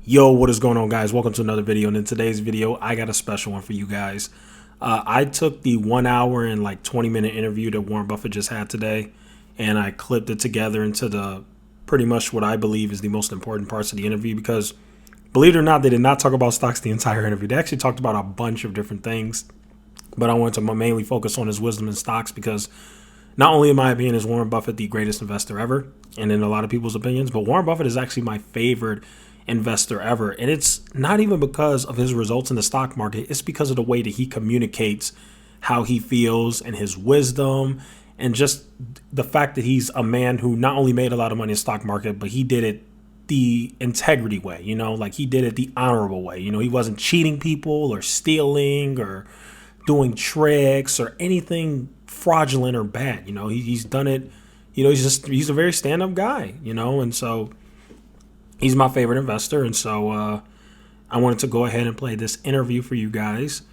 Yo, what is going on, guys? Welcome to another video. And in today's video, I got a special one for you guys. I took the 1 hour and 20-minute interview that Warren Buffett just had today, and I clipped it together into the pretty much what I believe is the most important parts of the interview. Because believe it or not, they did not talk about stocks the entire interview. They actually talked about a bunch of different things, but I wanted to mainly focus on his wisdom in stocks because not only in my opinion is Warren Buffett the greatest investor ever, and in a lot of people's opinions, but Warren Buffett is actually my favorite investor ever. And it's not even because of his results in the stock market. It's because of the way that he communicates how he feels and his wisdom, and just the fact that he's a man who not only made a lot of money in the stock market, but he did it the integrity way, he did it the honorable way. He wasn't cheating people or stealing or doing tricks or anything fraudulent or bad. He's done it. He's a very stand-up guy, and so he's my favorite investor. And so I wanted to go ahead and play this interview for you guys,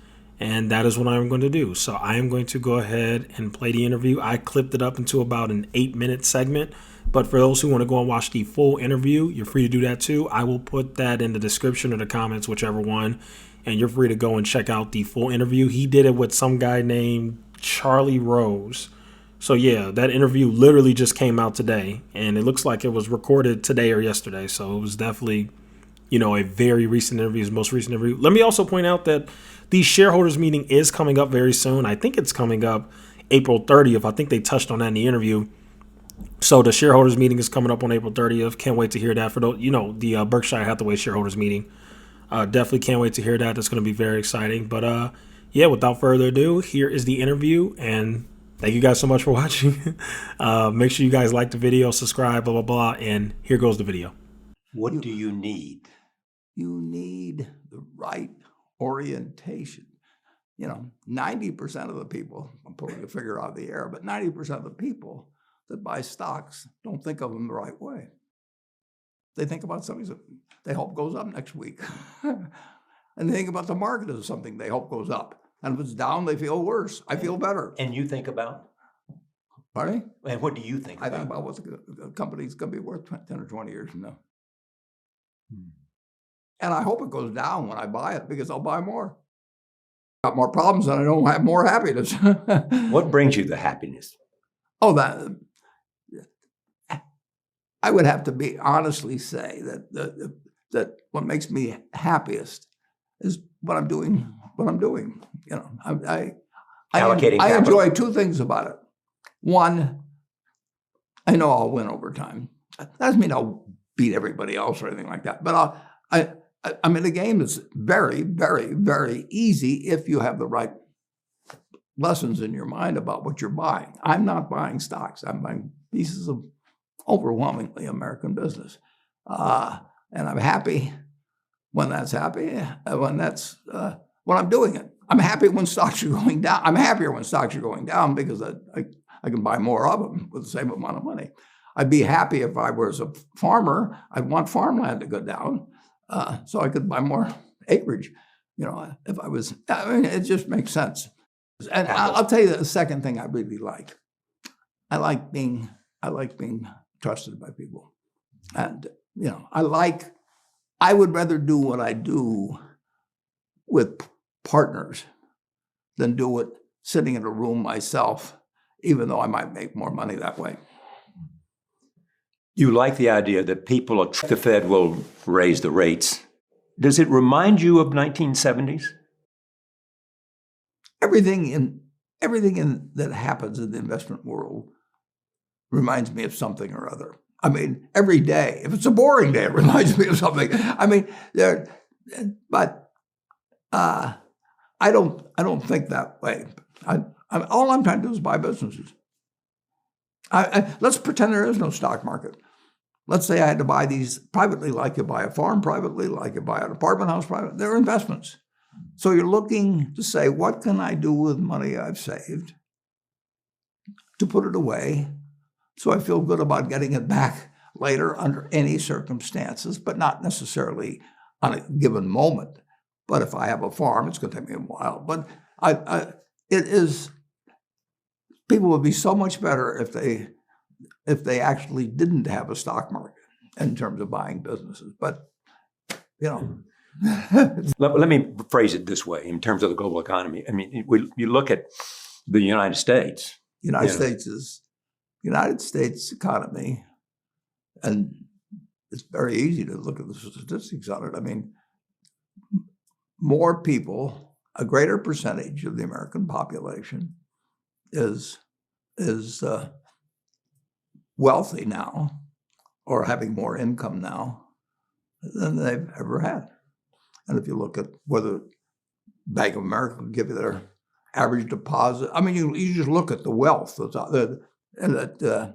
and that is what I'm going to do. So I am going to go ahead and play the interview. I clipped it up into about an 8-minute segment, but for those who want to go and watch the full interview, you're free to do that too. I will put that in the description or the comments, whichever one, and you're free to go and check out the full interview. He did it with some guy named Charlie Rose. So yeah, that interview literally just came out today, and it looks like it was recorded today or yesterday. So it was definitely, a very recent interview, his most recent interview. Let me also point out that the shareholders meeting is coming up very soon. I think it's coming up April 30th. I think they touched on that in the interview. So the shareholders meeting is coming up on April 30th. Can't wait to hear that for the Berkshire Hathaway shareholders meeting. Definitely can't wait to hear that. That's going to be very exciting. But yeah, without further ado, here is the interview, and thank you guys so much for watching. Make sure you guys like the video, subscribe, blah, blah, blah, and here goes the video. What do you need? You need the right orientation. 90% of the people, I'm pulling a figure out of the air, but 90% of the people that buy stocks don't think of them the right way. They think about something that they hope goes up next week. And they think about the market as something they hope goes up. And if it's down, they feel worse. I feel better. And you think about? Pardon? And what do you think about? I think about what the company's going to be worth 10 or 20 years from now. And I hope it goes down when I buy it, because I'll buy more. Got more problems and I don't have more happiness. What brings you the happiness? Oh, that I would have to be honestly say that what makes me happiest is what I'm doing. I enjoy two things about it. One, I know I'll win over time. That doesn't mean I'll beat everybody else or anything like that. But I'm in a game that's very, very, very easy if you have the right lessons in your mind about what you're buying. I'm not buying stocks. I'm buying pieces of overwhelmingly American business. And I'm happy when that's when I'm doing it. I'm happy when stocks are going down. I'm happier when stocks are going down because I can buy more of them with the same amount of money. I'd be happy if I was a farmer. I'd want farmland to go down so I could buy more acreage. If I was, it just makes sense. And I'll tell you the second thing I really like. I like being trusted by people. And, I would rather do what I do with partners than do it sitting in a room myself, even though I might make more money that way. You like the idea that the Fed will raise the rates. Does it remind you of 1970s? Everything that happens in the investment world reminds me of something or other. I mean, every day. If it's a boring day, it reminds me of something. I mean, but I don't think that way. All I'm trying to do is buy businesses. Let's pretend there is no stock market. Let's say I had to buy these privately, like you buy a farm privately, like you buy an apartment house privately. They're investments. So you're looking to say, what can I do with money I've saved to put it away so I feel good about getting it back later under any circumstances, but not necessarily on a given moment. But if I have a farm, it's going to take me a while. But people would be so much better if they actually didn't have a stock market in terms of buying businesses. But Let me phrase it this way in terms of the global economy. I mean, you look at the United States. United States economy, and it's very easy to look at the statistics on it. I mean, more people, a greater percentage of the American population is wealthy now, or having more income now than they've ever had. And if you look at whether Bank of America will give you their average deposit, I mean, you just look at the wealth that's out there, and that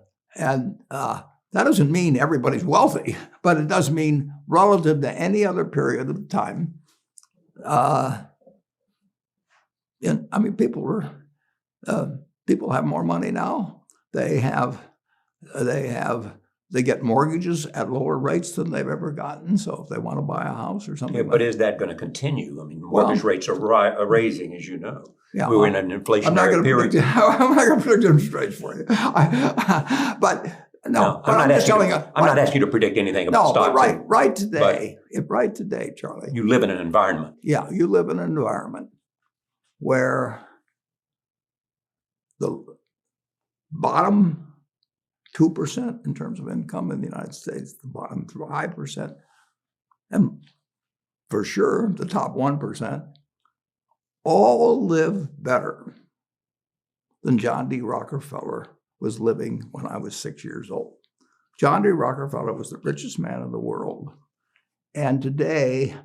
doesn't mean everybody's wealthy, but it does mean relative to any other period of time. I mean, people have more money now. They get mortgages at lower rates than they've ever gotten. So if they want to buy a house or something, but is that going to continue? I mean, mortgage rates are raising, as you know. Yeah, we're in an inflationary period. I'm not going to predict interest rates for you. But I'm not asking you to predict anything about stocks. But right today, Charlie. You live in an environment. Yeah, you live in an environment where the bottom 2% in terms of income in the United States, the bottom 5%, and for sure the top 1%, all live better than John D. Rockefeller was living when I was 6 years old. John D. Rockefeller was the richest man in the world. And today,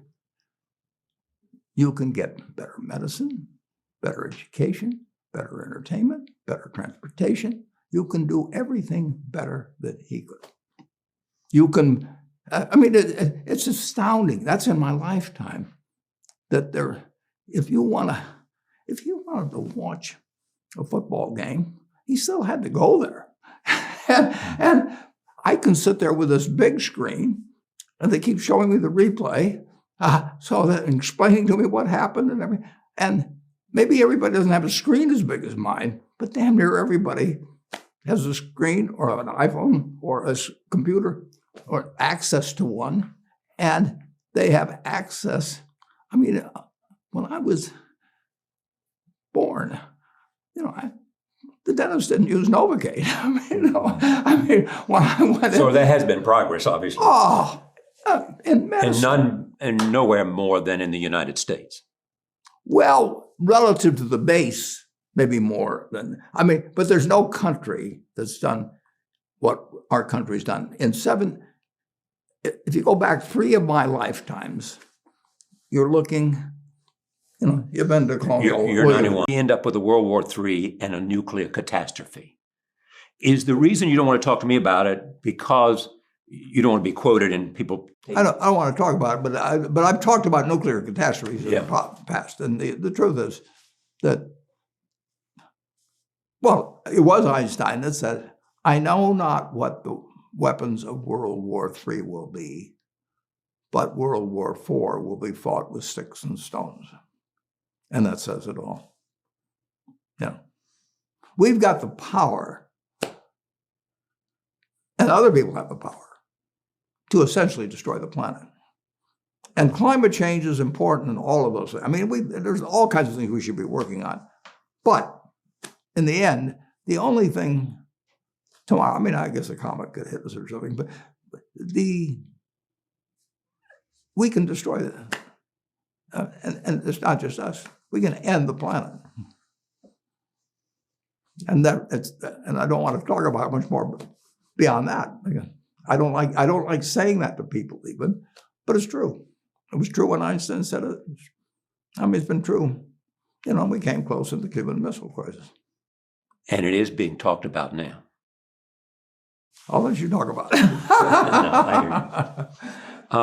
you can get better medicine, better education, better entertainment, better transportation. You can do everything better than he could. You can, I mean, it's astounding. That's in my lifetime. That if you wanted to watch a football game, he still had to go there. and I can sit there with this big screen, and they keep showing me the replay, so that and explaining to me what happened and everything. And maybe everybody doesn't have a screen as big as mine, but damn near everybody has a screen or an iPhone or a computer or access to one, and they have access. I mean, when I was born, the dentist didn't use Novocaine. When I went so there has been progress, obviously. In medicine. And nowhere more than in the United States. Well, relative to the base, maybe more than, but there's no country that's done what our country's done. If you go back 3 of my lifetimes, you're looking, you've been to colonial. You're 91. We end up with a World War III and a nuclear catastrophe. Is the reason you don't want to talk to me about it because you don't want to be quoted and people... I don't want to talk about it, but I've talked about nuclear catastrophes in the past. And the truth is that, well, it was Einstein that said, I know not what the weapons of World War III will be, but World War IV will be fought with sticks and stones. And that says it all. We've got the power, and other people have the power, to essentially destroy the planet. And climate change is important in all of those things. There's all kinds of things we should be working on. But in the end, the only thing tomorrow, I guess a comet could hit us or something, but we can destroy that. And it's not just us. We can end the planet. And I don't want to talk about much more beyond that. I don't like saying that to people even, but it's true. It was true when Einstein said it. It's been true. We came close in the Cuban Missile Crisis. And it is being talked about now. I'll let you talk about it. No, I hear you.